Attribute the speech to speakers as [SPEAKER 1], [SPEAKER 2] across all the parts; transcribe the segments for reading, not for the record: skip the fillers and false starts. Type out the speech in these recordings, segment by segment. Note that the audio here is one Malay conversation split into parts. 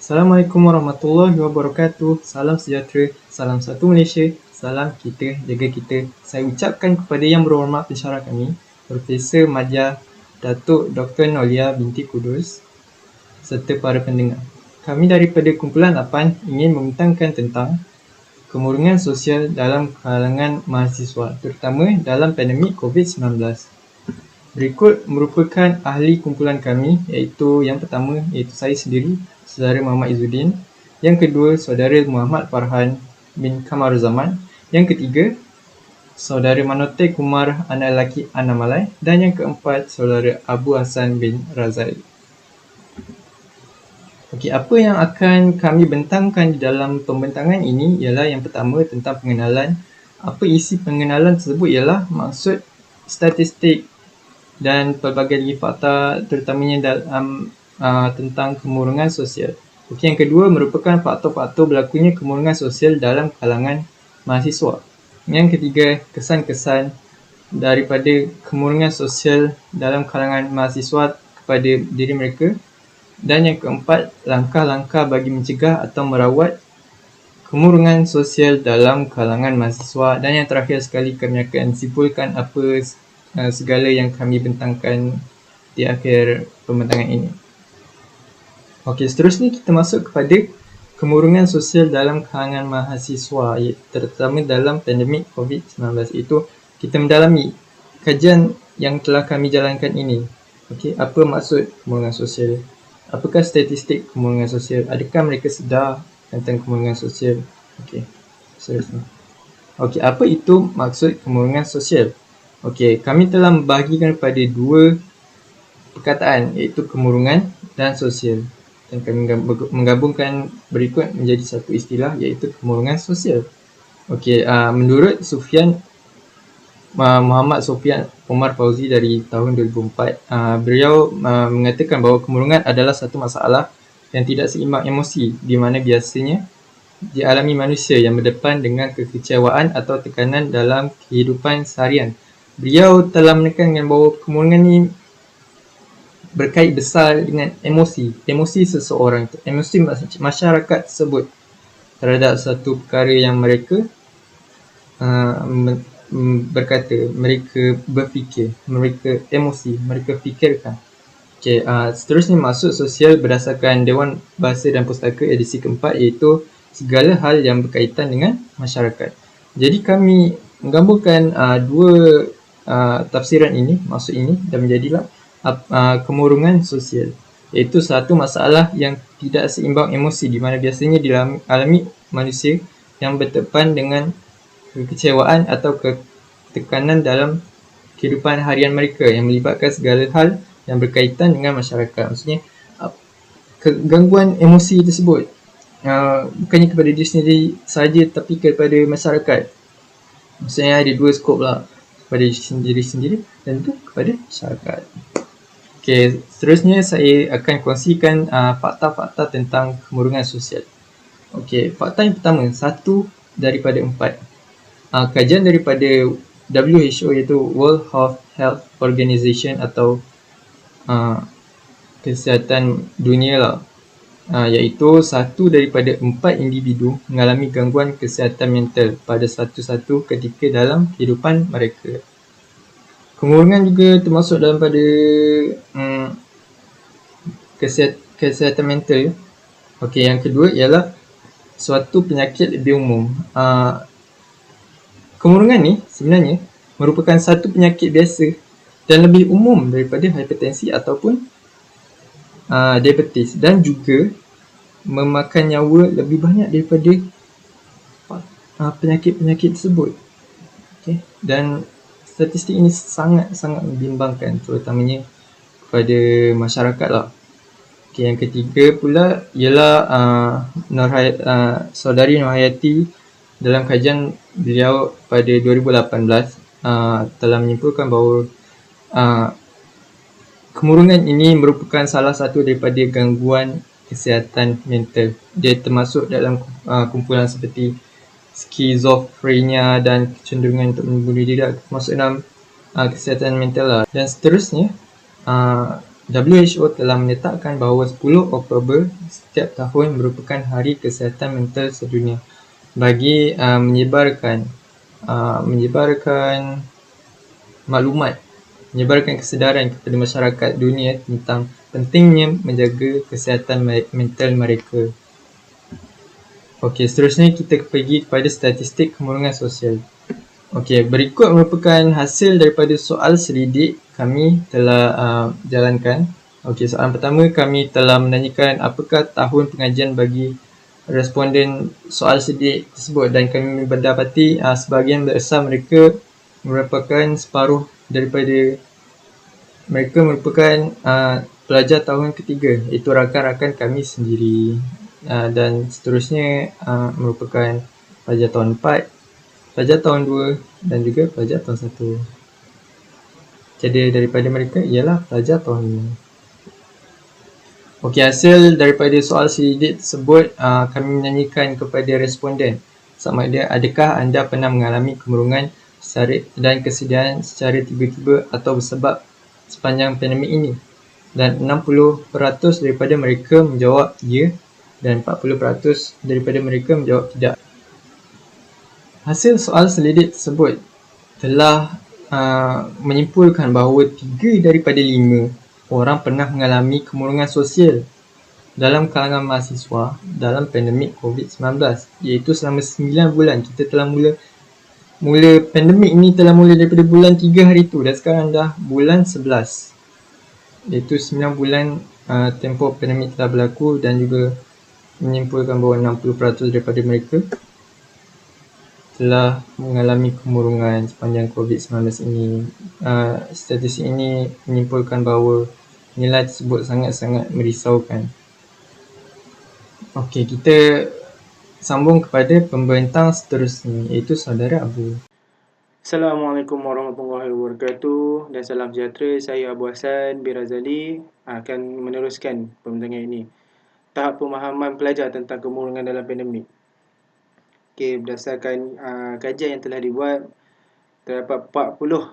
[SPEAKER 1] Assalamualaikum warahmatullahi wabarakatuh. Salam sejahtera, salam satu Malaysia, salam kita jaga kita. Saya ucapkan kepada yang berhormat pensyarah kami, Profesor Maja Datuk Dr. Nolia binti Kudus serta para pendengar. Kami daripada kumpulan 8 ingin membentangkan tentang kemurungan sosial dalam kalangan mahasiswa, terutama dalam pandemik COVID-19. Berikut merupakan ahli kumpulan kami, iaitu yang pertama, iaitu saya sendiri, Saudara Muhammad Izzuddin. Yang kedua, Saudara Muhammad Farhan bin Kamaruzaman. Yang ketiga, Saudara Manote Kumar anak lelaki Anamalai. Dan yang keempat, Saudara Abu Hassan bin Razali. Okey, apa yang akan kami bentangkan di dalam pembentangan ini ialah yang pertama tentang pengenalan. Apa isi pengenalan tersebut ialah maksud statistik dan pelbagai lagi fakta terutamanya dalam tentang kemurungan sosial. Okey, yang kedua merupakan faktor-faktor berlakunya kemurungan sosial dalam kalangan mahasiswa. Yang ketiga, kesan-kesan daripada kemurungan sosial dalam kalangan mahasiswa kepada diri mereka. Dan yang keempat, langkah-langkah bagi mencegah atau merawat kemurungan sosial dalam kalangan mahasiswa. Dan yang terakhir sekali, kami akan simpulkan apa segala yang kami bentangkan di akhir pembentangan ini. Okey, seterusnya kita masuk kepada kemurungan sosial dalam kalangan mahasiswa, terutama dalam pandemik COVID-19. Itu kita mendalami kajian yang telah kami jalankan ini. Okey, apa maksud kemurungan sosial? Apakah statistik kemurungan sosial? Adakah mereka sedar tentang kemurungan sosial? Okey, seterusnya. Okey, apa itu maksud kemurungan sosial? Okey, kami telah membahagikan kepada dua perkataan, iaitu kemurungan dan sosial. Dan kami menggabungkan berikut menjadi satu istilah, iaitu kemurungan sosial. Okey, menurut Muhammad Sofian Omar Fauzi dari tahun 2004, beliau mengatakan bahawa kemurungan adalah satu masalah yang tidak seimbang emosi, di mana biasanya dialami manusia yang berdepan dengan kekecewaan atau tekanan dalam kehidupan seharian. Beliau telah menekankan bahawa kemurungan ini berkait besar dengan emosi seseorang, emosi masyarakat tersebut terhadap satu perkara yang mereka berkata, mereka berfikir, mereka emosi, mereka fikirkan. Okey, seterusnya maksud sosial berdasarkan Dewan Bahasa dan Pustaka edisi keempat, iaitu segala hal yang berkaitan dengan masyarakat. Jadi kami menggabungkan dua tafsiran ini, maksud ini, dan menjadilah kemurungan sosial, iaitu satu masalah yang tidak seimbang emosi, di mana biasanya dialami manusia yang berdepan dengan kekecewaan atau tekanan dalam kehidupan harian mereka yang melibatkan segala hal yang berkaitan dengan masyarakat. Maksudnya gangguan emosi tersebut bukannya kepada diri sendiri saja, tapi kepada masyarakat. Maksudnya ada dua skop lah, kepada diri sendiri dan itu kepada masyarakat. Okey, seterusnya saya akan kongsikan fakta-fakta tentang kemurungan sosial. Okey, fakta yang pertama, 1 daripada 4. Kajian daripada WHO, iaitu World Health Organization atau kesihatan dunia lah, iaitu 1 daripada 4 individu mengalami gangguan kesihatan mental pada satu-satu ketika dalam kehidupan mereka. Kemurungan juga termasuk dalam pada kesihatan mental. Okey, yang kedua ialah suatu penyakit lebih umum. Kemurungan ni sebenarnya merupakan satu penyakit biasa dan lebih umum daripada hipertensi ataupun diabetes, dan juga memakan nyawa lebih banyak daripada penyakit-penyakit tersebut. Okay. Dan statistik ini sangat-sangat membimbangkan, terutamanya kepada masyarakat lah. Okay, yang ketiga pula ialah Saudari Nurhayati dalam kajian beliau pada 2018 telah menyimpulkan bahawa kemurungan ini merupakan salah satu daripada gangguan kesihatan mental. Dia termasuk dalam kumpulan seperti skizofrenia dan kecenderungan untuk membunuh diri, termasuk dalam kesihatan mental lah. Dan seterusnya WHO telah menetapkan bahawa 10 Oktober setiap tahun merupakan Hari Kesihatan Mental Sedunia bagi menyebarkan maklumat, menyebarkan kesedaran kepada masyarakat dunia tentang pentingnya menjaga kesihatan mental mereka. Okey, seterusnya kita pergi kepada statistik kemurungan sosial. Okey, berikut merupakan hasil daripada soal selidik kami telah jalankan. Okey, soalan pertama kami telah menanyakan apakah tahun pengajian bagi responden soal selidik tersebut, dan kami mendapati sebahagian besar mereka merupakan separuh daripada mereka merupakan pelajar tahun ketiga, iaitu rakan-rakan kami sendiri. Dan seterusnya merupakan pelajar tahun 4, pelajar tahun 2 dan juga pelajar tahun 1. Jadi daripada mereka ialah pelajar tahun 5. Okey, hasil daripada soal selidik tersebut kami menanyakan kepada responden sama ada adakah anda pernah mengalami kemurungan dan kesedihan secara tiba-tiba atau bersebab sepanjang pandemik ini, dan 60% daripada mereka menjawab ya dan 40% daripada mereka menjawab tidak. Hasil soal selidik tersebut telah menyimpulkan bahawa 3 daripada 5 orang pernah mengalami kemurungan sosial dalam kalangan mahasiswa dalam pandemik COVID-19, iaitu selama 9 bulan. Kita telah mula pandemik ni telah mula daripada bulan 3 hari tu, dan sekarang dah bulan 11, iaitu 9 bulan tempoh pandemik telah berlaku, dan juga menyimpulkan bahawa 60% daripada mereka telah mengalami kemurungan sepanjang COVID-19 ini. Statistik ini menyimpulkan bahawa nilai tersebut sangat-sangat merisaukan. Okey, kita sambung kepada pembentang seterusnya, iaitu saudara Abu.
[SPEAKER 2] Assalamualaikum warahmatullahi wabarakatuh dan salam sejahtera. Saya Abu Hassan bin Razali akan meneruskan pembentangan ini. Tahap pemahaman pelajar tentang kemurungan dalam pandemik. Okey, berdasarkan kajian yang telah dibuat, terdapat 40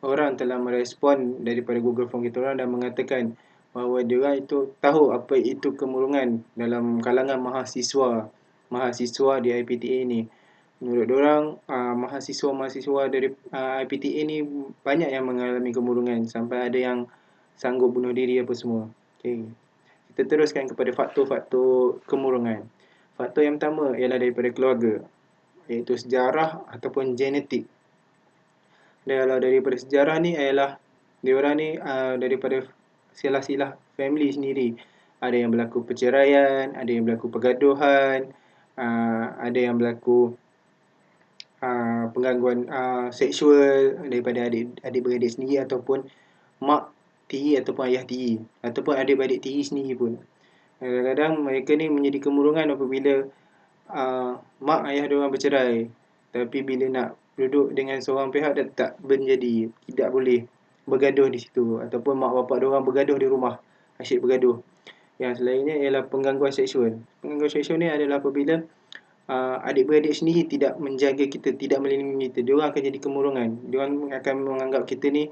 [SPEAKER 2] orang telah merespon daripada Google Form kita orang dan mengatakan bahawa diorang itu tahu apa itu kemurungan dalam kalangan mahasiswa di IPTA ini. Menurut diorang, mahasiswa-mahasiswa dari IPTA ni banyak yang mengalami kemurungan sampai ada yang sanggup bunuh diri apa semua. Okay. Kita teruskan kepada faktor-faktor kemurungan. Faktor yang pertama ialah daripada keluarga, iaitu sejarah ataupun genetik. Dan kalau daripada sejarah ni ialah diorang ni daripada silah-silah family sendiri. Ada yang berlaku perceraian, ada yang berlaku pergaduhan, ada yang berlaku penggangguan seksual daripada adik-beradik sendiri ataupun mak tiri ataupun ayah tiri ataupun adik-beradik tiri sendiri pun. Kadang-kadang mereka ni menjadi kemurungan apabila mak ayah diorang bercerai, tapi bila nak duduk dengan seorang pihak dia tak menjadi, tidak boleh bergaduh di situ, ataupun mak bapak diorang bergaduh di rumah, asyik bergaduh. Yang selainnya ialah penggangguan seksual. Penggangguan seksual ni adalah apabila adik-beradik sendiri tidak menjaga kita, tidak melindungi kita, diorang akan jadi kemurungan. Diorang akan menganggap kita ni,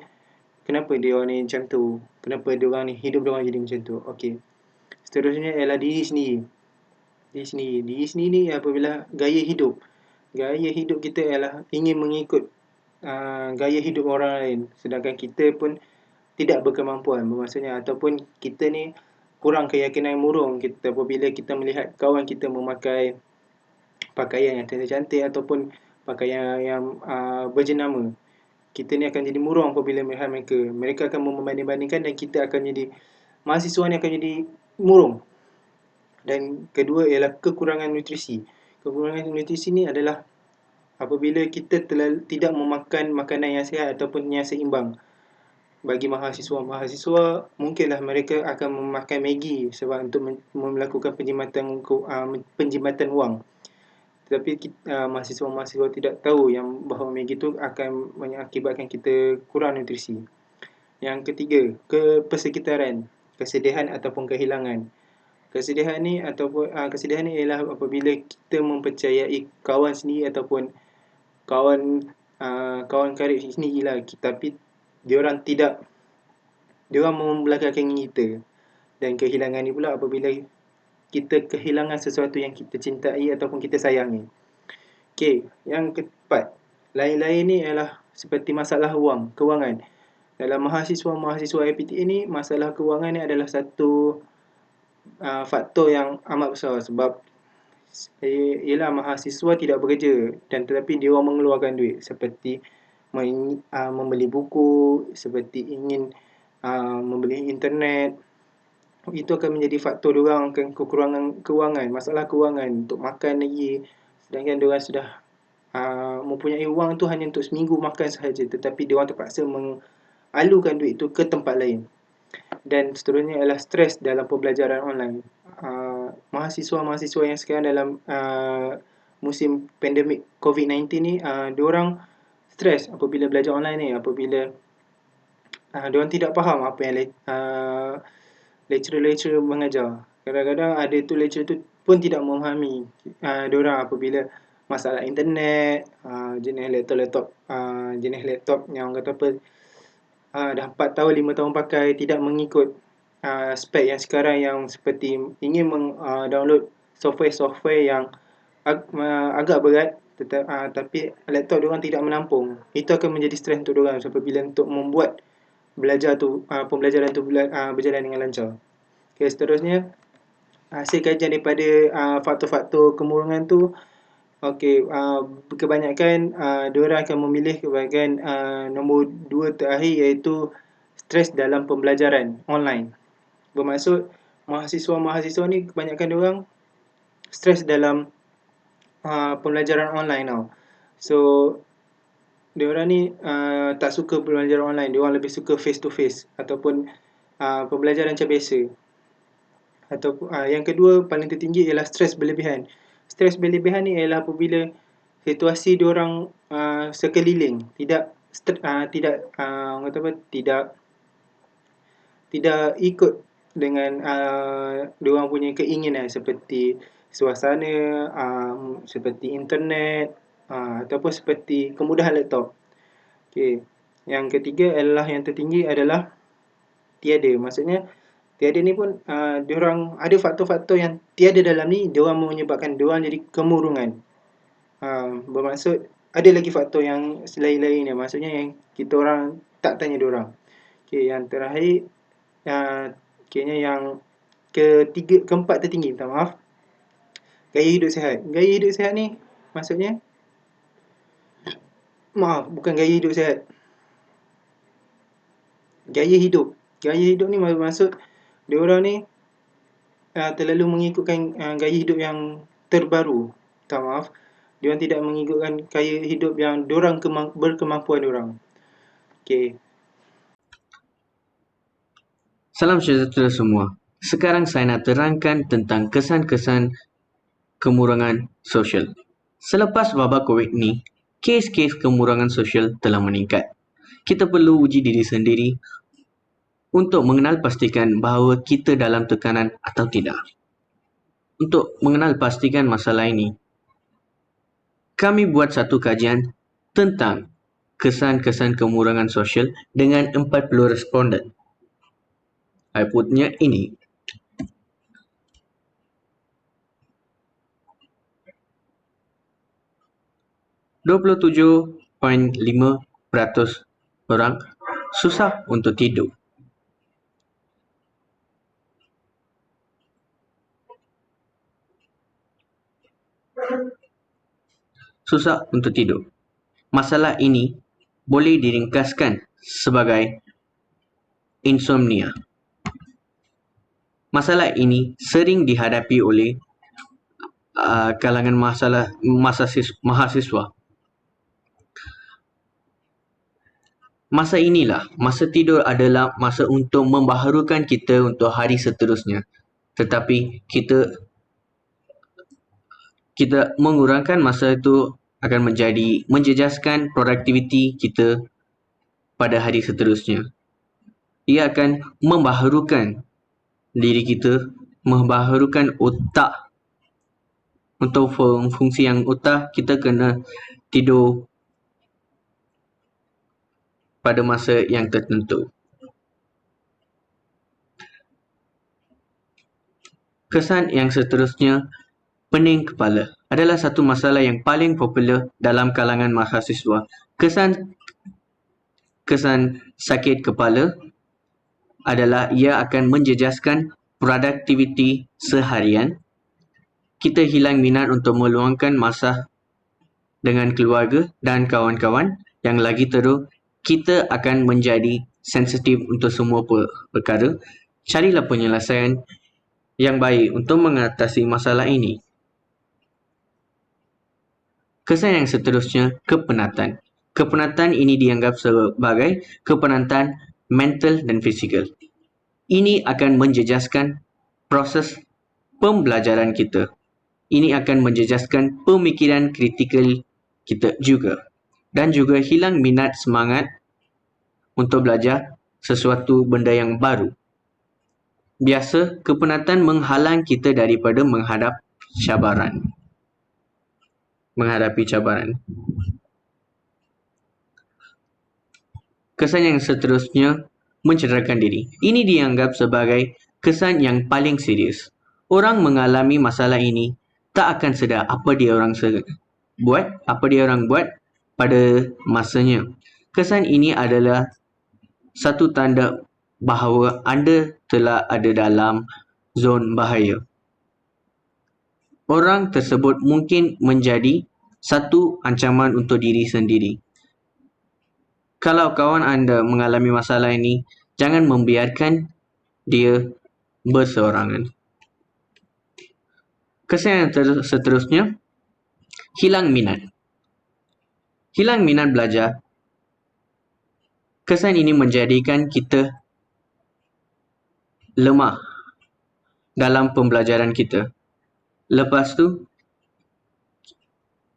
[SPEAKER 2] kenapa diorang ni macam tu, kenapa diorang ni hidup diorang jadi macam tu. Okey. Seterusnya ialah diri sendiri. Diri sendiri ni apabila gaya hidup kita ialah ingin mengikut gaya hidup orang lain, sedangkan kita pun tidak berkemampuan, maksudnya ataupun kita ni kurang keyakinan murung kita apabila kita melihat kawan kita memakai pakaian yang cantik-cantik ataupun pakaian yang berjenama. Kita ni akan jadi murung apabila melihat mereka. Mereka akan membanding-bandingkan dan kita akan jadi, mahasiswa ni akan jadi murung. Dan kedua ialah kekurangan nutrisi. Kekurangan nutrisi ni adalah apabila kita tidak memakan makanan yang sihat ataupun yang seimbang. Bagi mahasiswa mungkinlah mereka akan memakan Maggi sebab untuk melakukan penjimatan wang. Tetapi mahasiswa-mahasiswa tidak tahu yang bahawa Maggi tu akan mengakibatkan kita kurang nutrisi. Yang ketiga, kepersekitaran, kesedihan ataupun kehilangan. Kesedihan ni ialah apabila kita mempercayai kawan sendiri ataupun kawan karib sendirilah, tapi diorang tidak dia orang membelakangkan kita. Dan kehilangan ni pula apabila kita kehilangan sesuatu yang kita cintai ataupun kita sayangi. Okey, yang keempat, lain-lain ni ialah seperti masalah kewangan. Dalam mahasiswa-mahasiswa IPTA ni, masalah kewangan ni adalah satu faktor yang amat besar sebab ialah mahasiswa tidak bekerja dan tetapi dia orang mengeluarkan duit seperti membeli buku, seperti ingin membeli internet. Itu akan menjadi faktor diorang akan kekurangan kewangan, masalah kewangan untuk makan lagi. Sedangkan diorang sudah mempunyai wang tu hanya untuk seminggu makan sahaja, tetapi diorang terpaksa mengalukan duit tu ke tempat lain. Dan seterusnya adalah stres dalam pembelajaran online. Mahasiswa-mahasiswa yang sekarang dalam musim pandemik COVID-19 ni, diorang stres apabila belajar online ni, apabila diorang tidak faham apa yang lecturer-lecturer mengajar. Kadang-kadang ada tu lecturer tu pun tidak memahami diorang apabila masalah internet, jenis laptop yang kata apa, dah 4 tahun 5 tahun pakai, tidak mengikut spek yang sekarang, yang seperti ingin download software-software yang agak berat, tapi laptop diorang tidak menampung. Itu akan menjadi stres untuk diorang apabila untuk membuat pembelajaran tu berjalan dengan lancar. Okay, seterusnya, hasil kajian daripada faktor-faktor kemurungan tu, kebanyakan diorang akan memilih bahagian nombor 2 terakhir, iaitu stres dalam pembelajaran online. Bermaksud mahasiswa-mahasiswa ni kebanyakan diorang stres dalam pembelajaran online tau. So diorang ni tak suka pembelajaran online, diorang lebih suka face to face ataupun pembelajaran macam biasa. Atau yang kedua paling tertinggi ialah stres berlebihan. Stres berlebihan ni ialah apabila situasi diorang sekeliling tidak ikut dengan diorang punya keinginan, seperti suasana, seperti internet, ataupun seperti kemudahan laptop. Okay. Yang ketiga yang tertinggi adalah tiada. Maksudnya tiada ni pun diorang ada faktor-faktor yang tiada dalam ni, diorang menyebabkan diorang jadi kemurungan. Bermaksud ada lagi faktor yang selain-lainnya, maksudnya yang kita orang tak tanya diorang. Okay, yang terakhir, kayaknya yang keempat tertinggi, minta maaf, gaya hidup sihat. Gaya hidup sihat ni maksudnya, bukan gaya hidup sihat, gaya hidup ni maksud diorang ni terlalu mengikutkan gaya hidup yang terbaru. Minta maaf, diorang tidak mengikutkan gaya hidup yang diorang berkemampuan diorang. Okay.
[SPEAKER 3] Salam sejahtera semua. Sekarang saya nak terangkan tentang kesan-kesan kemurungan sosial. Selepas wabak COVID ni, kes-kes kemurungan sosial telah meningkat. Kita perlu uji diri sendiri untuk mengenal pastikan bahawa kita dalam tekanan atau tidak. Untuk mengenal pastikan masalah ini, kami buat satu kajian tentang kesan-kesan kemurungan sosial dengan 40 responden. Outputnya ini. ,57.5% orang susah untuk tidur. Susah untuk tidur. Masalah ini boleh diringkaskan sebagai insomnia. Masalah ini sering dihadapi oleh kalangan mahasiswa. Masa inilah, masa tidur adalah masa untuk membaharukan kita untuk hari seterusnya. Tetapi kita mengurangkan masa itu akan menjejaskan produktiviti kita pada hari seterusnya. Ia akan membaharukan diri kita, membaharukan otak. Untuk fungsi yang otak, kita kena tidur pada masa yang tertentu. Kesan yang seterusnya, pening kepala, adalah satu masalah yang paling popular dalam kalangan mahasiswa. Kesan sakit kepala adalah ia akan menjejaskan produktiviti seharian. Kita hilang minat untuk meluangkan masa dengan keluarga dan kawan-kawan. Yang lagi teruk, kita akan menjadi sensitif untuk semua perkara. Carilah penyelesaian yang baik untuk mengatasi masalah ini. Kesan yang seterusnya, kepenatan. Kepenatan ini dianggap sebagai kepenatan mental dan fizikal. Ini akan menjejaskan proses pembelajaran kita. Ini akan menjejaskan pemikiran kritikal kita juga. Dan juga hilang minat semangat untuk belajar sesuatu benda yang baru. Biasa, kepenatan menghalang kita daripada menghadapi cabaran. Kesan yang seterusnya, mencederakan diri. Ini dianggap sebagai kesan yang paling serius. Orang mengalami masalah ini tak akan sedar apa dia orang buat pada masanya. Kesan ini adalah satu tanda bahawa anda telah ada dalam zon bahaya. Orang tersebut mungkin menjadi satu ancaman untuk diri sendiri. Kalau kawan anda mengalami masalah ini, jangan membiarkan dia berseorangan. Kesan yang seterusnya, hilang minat. Hilang minat belajar. Kesan ini menjadikan kita lemah dalam pembelajaran kita. Lepas tu,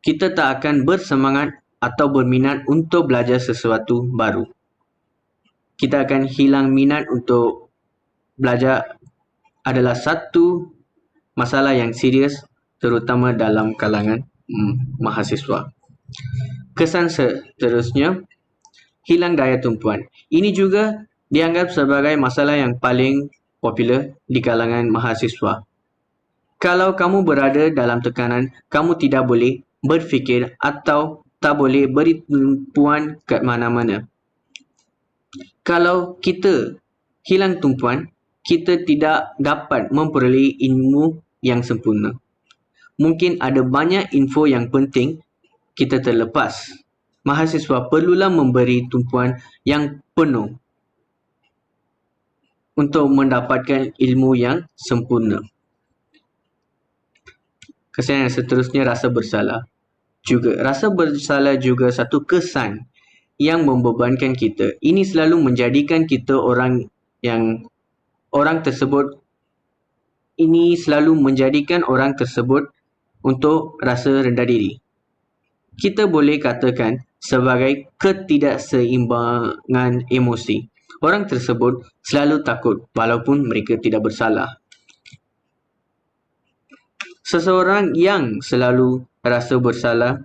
[SPEAKER 3] kita tak akan bersemangat atau berminat untuk belajar sesuatu baru. Kita akan hilang minat untuk belajar adalah satu masalah yang serius, terutama dalam kalangan mahasiswa. Kesan seterusnya, hilang daya tumpuan. Ini juga dianggap sebagai masalah yang paling popular di kalangan mahasiswa. Kalau kamu berada dalam tekanan, kamu tidak boleh berfikir atau tak boleh beri tumpuan ke mana-mana. Kalau kita hilang tumpuan, kita tidak dapat memperoleh ilmu yang sempurna. Mungkin ada banyak info yang penting kita terlepas. Mahasiswa perlulah memberi tumpuan yang penuh untuk mendapatkan ilmu yang sempurna. Kesan yang seterusnya, rasa bersalah. Rasa bersalah juga satu kesan yang membebankan kita. Ini selalu menjadikan kita orang tersebut untuk rasa rendah diri. Kita boleh katakan sebagai ketidakseimbangan emosi. Orang tersebut selalu takut walaupun mereka tidak bersalah. Seseorang yang selalu rasa bersalah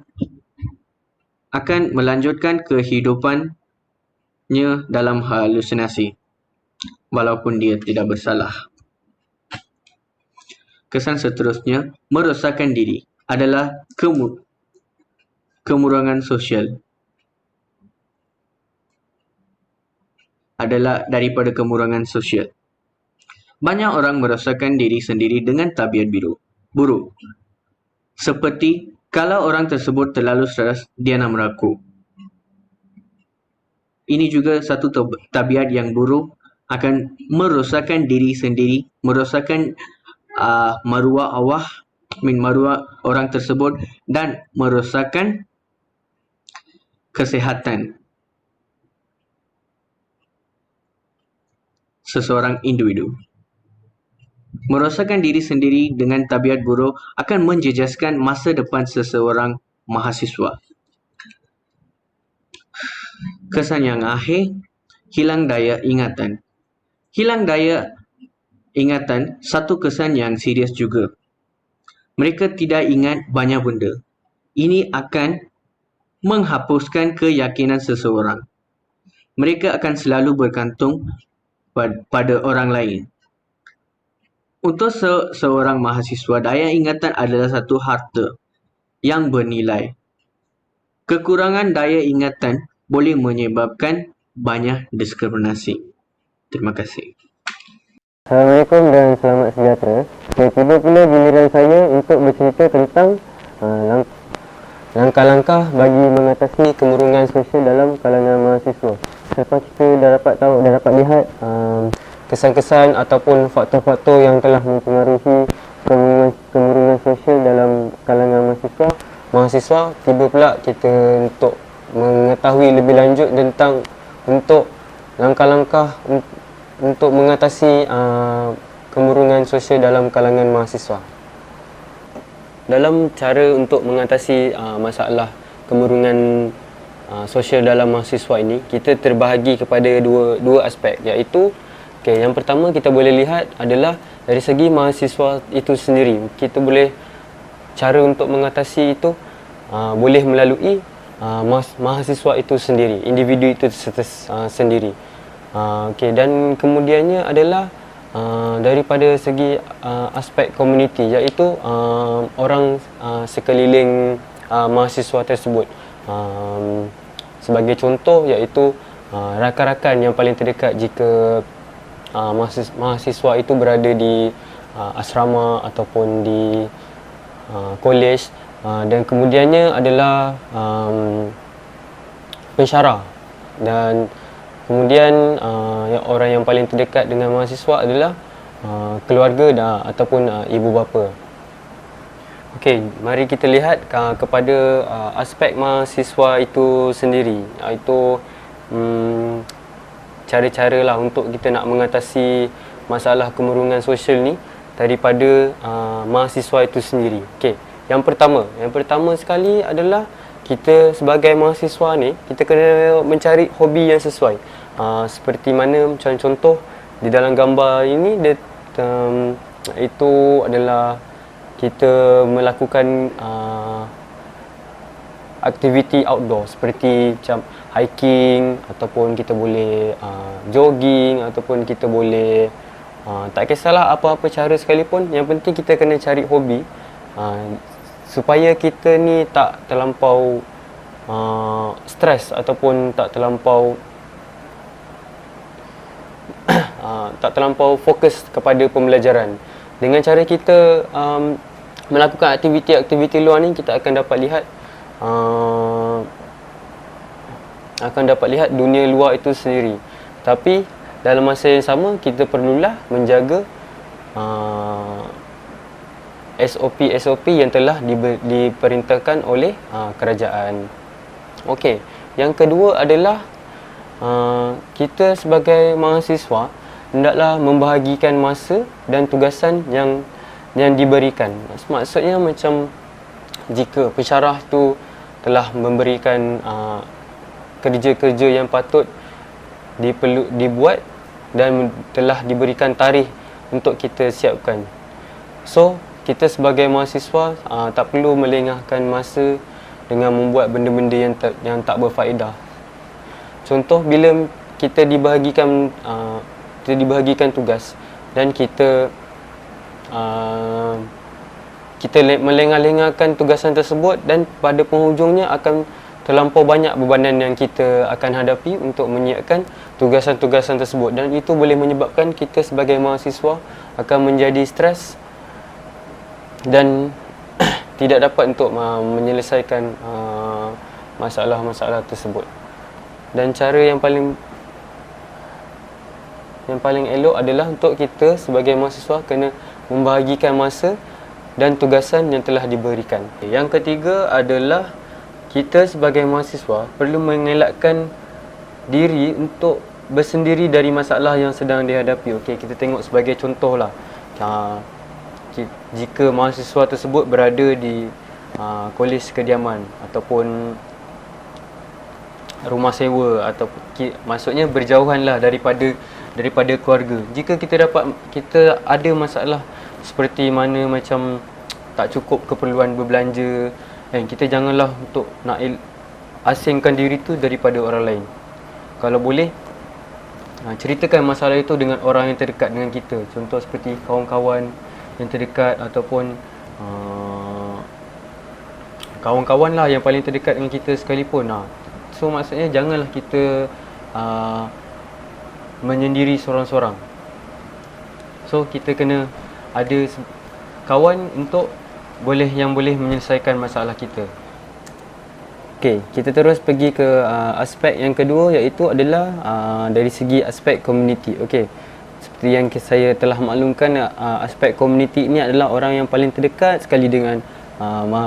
[SPEAKER 3] akan melanjutkan kehidupannya dalam halusinasi walaupun dia tidak bersalah. Kesan seterusnya, merosakkan diri, adalah kemurangan sosial. Daripada kemurangan sosial. Banyak orang merosakkan diri sendiri dengan tabiat buruk. Seperti kalau orang tersebut terlalu stres, dia nak merokok. Ini juga satu tabiat yang buruk, akan merosakkan diri sendiri, merosakkan maruah orang tersebut dan merosakkan kesihatan seseorang individu. Merosakkan diri sendiri dengan tabiat buruk akan menjejaskan masa depan seseorang mahasiswa. Kesan yang akhir, hilang daya ingatan. Hilang daya ingatan satu kesan yang serius juga. Mereka tidak ingat banyak benda. Ini akan menghapuskan keyakinan seseorang. Mereka akan selalu bergantung pada orang lain. Untuk seorang mahasiswa, daya ingatan adalah satu harta yang bernilai. Kekurangan daya ingatan boleh menyebabkan banyak diskriminasi. Terima kasih.
[SPEAKER 4] Assalamualaikum dan selamat sejahtera. Tiba pula giliran saya untuk bercerita tentang langkah-langkah bagi mengatasi kemurungan sosial dalam kalangan mahasiswa. Selepas kita dah dapat lihat kesan-kesan ataupun faktor-faktor yang telah mempengaruhi kemurungan sosial dalam kalangan mahasiswa, tiba pula kita untuk mengetahui lebih lanjut tentang untuk langkah-langkah untuk mengatasi kemurungan sosial dalam kalangan mahasiswa. Dalam cara untuk mengatasi masalah kemurungan sosial dalam mahasiswa ini, kita terbahagi kepada dua aspek, iaitu yang pertama kita boleh lihat adalah dari segi mahasiswa itu sendiri. Kita boleh cara untuk mengatasi itu boleh melalui mahasiswa itu sendiri, individu itu sendiri. Dan kemudiannya adalah daripada segi aspek komuniti, iaitu orang sekeliling mahasiswa tersebut. Sebagai contoh, iaitu rakan-rakan yang paling terdekat jika mahasiswa itu berada di asrama ataupun di kolej. Dan kemudiannya adalah pensyarah, dan kemudian orang yang paling terdekat dengan mahasiswa adalah keluarga ataupun ibu bapa. Okey, mari kita lihat kepada aspek mahasiswa itu sendiri, iaitu cara-cara lah untuk kita nak mengatasi masalah kemurungan sosial ni daripada mahasiswa itu sendiri. Okey, yang pertama sekali adalah kita sebagai mahasiswa ni, kita kena mencari hobi yang sesuai. Seperti mana macam contoh di dalam gambar ini, itu adalah kita melakukan aktiviti outdoor seperti macam hiking, ataupun kita boleh jogging, ataupun kita boleh tak kisahlah apa-apa cara sekalipun, yang penting kita kena cari hobi supaya kita ni tak terlampau stres ataupun tak terlampau fokus kepada pembelajaran. Dengan cara kita melakukan aktiviti-aktiviti luar ni, kita akan dapat lihat dunia luar itu sendiri. Tapi dalam masa yang sama, kita perlulah menjaga SOP yang telah diperintahkan oleh kerajaan. Okey, yang kedua adalah kita sebagai mahasiswa hendaklah membahagikan masa dan tugasan yang diberikan. Maksudnya macam jika pensyarah tu telah memberikan kerja-kerja yang patut dibuat dan telah diberikan tarikh untuk kita siapkan. So, kita sebagai mahasiswa tak perlu melengahkan masa dengan membuat benda-benda yang tak berfaedah. Contoh, bila kita dibahagikan tugas dan kita melengah-lengahkan tugasan tersebut, dan pada penghujungnya akan terlampau banyak bebanan yang kita akan hadapi untuk menyiapkan tugasan-tugasan tersebut, dan itu boleh menyebabkan kita sebagai mahasiswa akan menjadi stres dan tidak dapat untuk menyelesaikan masalah-masalah tersebut. Dan cara yang paling elok adalah untuk kita sebagai mahasiswa kena membahagikan masa dan tugasan yang telah diberikan. Yang ketiga adalah kita sebagai mahasiswa perlu mengelakkan diri untuk bersendiri dari masalah yang sedang dihadapi. Okey, kita tengok sebagai contohlah. Jika mahasiswa tersebut berada di kolej kediaman ataupun rumah sewa, atau maksudnya berjauhanlah daripada keluarga. Jika kita ada masalah seperti mana macam tak cukup keperluan berbelanja, kita janganlah untuk nak asingkan diri tu daripada orang lain. Kalau boleh, ceritakan masalah itu dengan orang yang terdekat dengan kita. Contoh seperti kawan-kawan yang terdekat ataupun kawan-kawan lah yang paling terdekat dengan kita sekalipun. So maksudnya janganlah kita menyendiri sorang-sorang. So kita kena ada kawan untuk boleh menyelesaikan masalah kita. Okey, kita terus pergi ke aspek yang kedua, iaitu adalah dari segi aspek komuniti. Okey. Seperti yang saya telah maklumkan, aspek komuniti ini adalah orang yang paling terdekat sekali dengan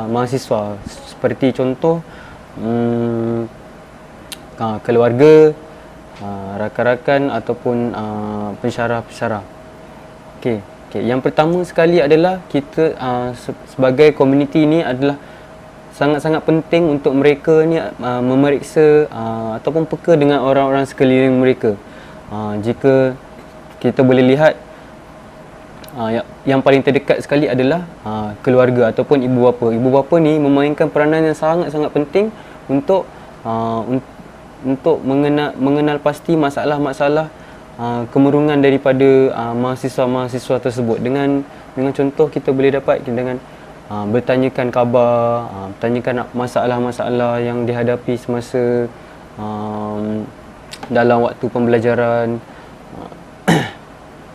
[SPEAKER 4] mahasiswa. Seperti contoh keluarga, rakan-rakan ataupun pensyarah-pensyarah. Okey. Yang pertama sekali adalah kita sebagai komuniti ini adalah sangat-sangat penting untuk mereka ni memeriksa ataupun peka dengan orang-orang sekeliling mereka. Jika kita boleh lihat, yang paling terdekat sekali adalah keluarga ataupun ibu bapa. Ibu bapa ni memainkan peranan yang sangat-sangat penting untuk mengenal pasti masalah-masalah kemurungan daripada mahasiswa-mahasiswa tersebut. Dengan contoh kita boleh dapat dengan bertanyakan khabar, bertanyakan masalah-masalah yang dihadapi semasa dalam waktu pembelajaran.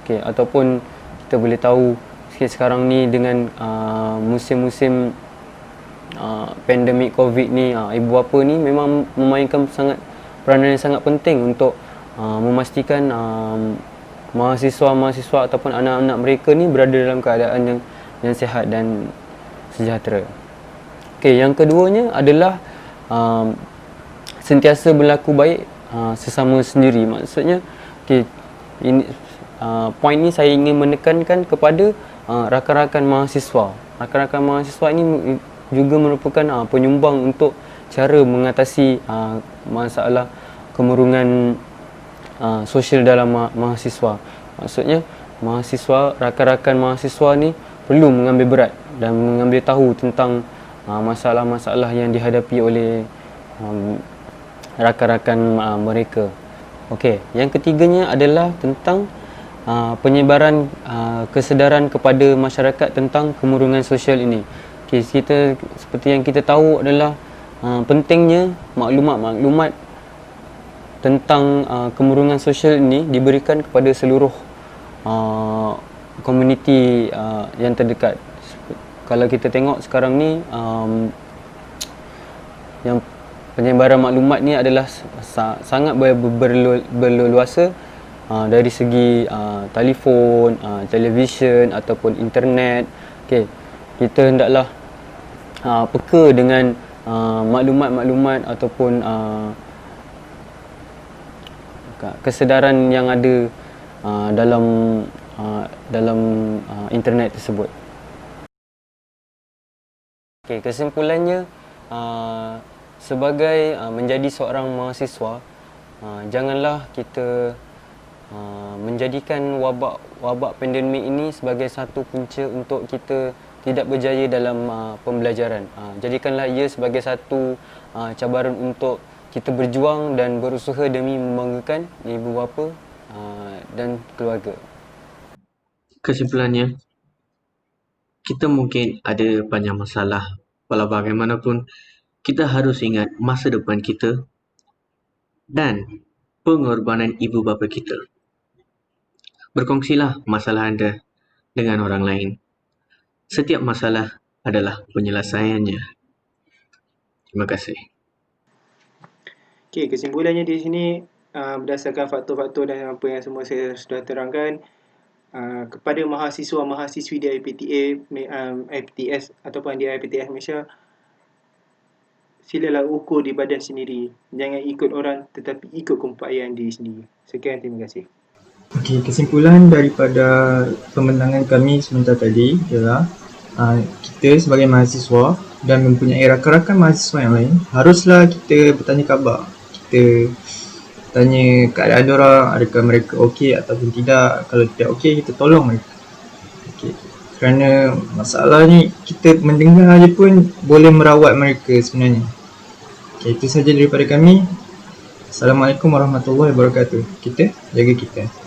[SPEAKER 4] Okey, ataupun kita boleh tahu sekarang ni dengan musim-musim pandemik COVID ni, ibu bapa ni memang memainkan peranan yang sangat penting untuk memastikan mahasiswa-mahasiswa ataupun anak-anak mereka ni berada dalam keadaan yang sihat dan sejahtera. Okey, yang keduanya adalah sentiasa berlaku baik sesama sendiri. Maksudnya, okey, ini poin ni saya ingin menekankan kepada rakan-rakan mahasiswa. Rakan-rakan mahasiswa ini juga merupakan penyumbang untuk cara mengatasi masalah kemurungan sosial dalam mahasiswa. Maksudnya, rakan-rakan mahasiswa ni perlu mengambil berat dan mengambil tahu tentang masalah-masalah yang dihadapi oleh rakan-rakan mereka. Okey, yang ketiganya adalah tentang penyebaran kesedaran kepada masyarakat tentang kemurungan sosial ini. Okay, kita seperti yang kita tahu adalah pentingnya maklumat-maklumat tentang kemurungan sosial ini diberikan kepada seluruh komuniti yang terdekat. Kalau kita tengok sekarang ni, yang penyebaran maklumat ni adalah sangat berleluasa. Dari segi telefon, televisyen ataupun internet. Okey, kita hendaklah peka dengan maklumat-maklumat ataupun kesedaran yang ada dalam internet tersebut. Okey, kesimpulannya, sebagai menjadi seorang mahasiswa, janganlah kita menjadikan wabak pandemik ini sebagai satu punca untuk kita tidak berjaya dalam pembelajaran. Jadikanlah ia sebagai satu cabaran untuk kita berjuang dan berusaha demi membanggakan ibu bapa dan keluarga.
[SPEAKER 3] Kesimpulannya, kita mungkin ada banyak masalah. Walau bagaimanapun, kita harus ingat masa depan kita dan pengorbanan ibu bapa kita. Berkongsilah masalah anda dengan orang lain. Setiap masalah adalah penyelesaiannya. Terima kasih.
[SPEAKER 2] Okey, kesimpulannya di sini berdasarkan faktor-faktor dan apa yang semua saya sudah terangkan, kepada mahasiswa-mahasiswi di IPTS ataupun di IPTS Malaysia, silalah ukur di badan sendiri. Jangan ikut orang tetapi ikut keupayaan diri sendiri. Sekian, terima kasih.
[SPEAKER 1] Okey, kesimpulan daripada pembentangan kami sebentar tadi ialah kita sebagai mahasiswa dan mempunyai rakan-rakan mahasiswa yang lain, haruslah kita bertanya khabar. Kita tanya keadaan diorang, adakah mereka okey ataupun tidak. Kalau tidak okey, kita tolong mereka. Okey, kerana masalah ni kita mendengar je pun boleh merawat mereka sebenarnya. Okey, itu saja daripada kami. Assalamualaikum warahmatullahi wabarakatuh. Kita jaga kita.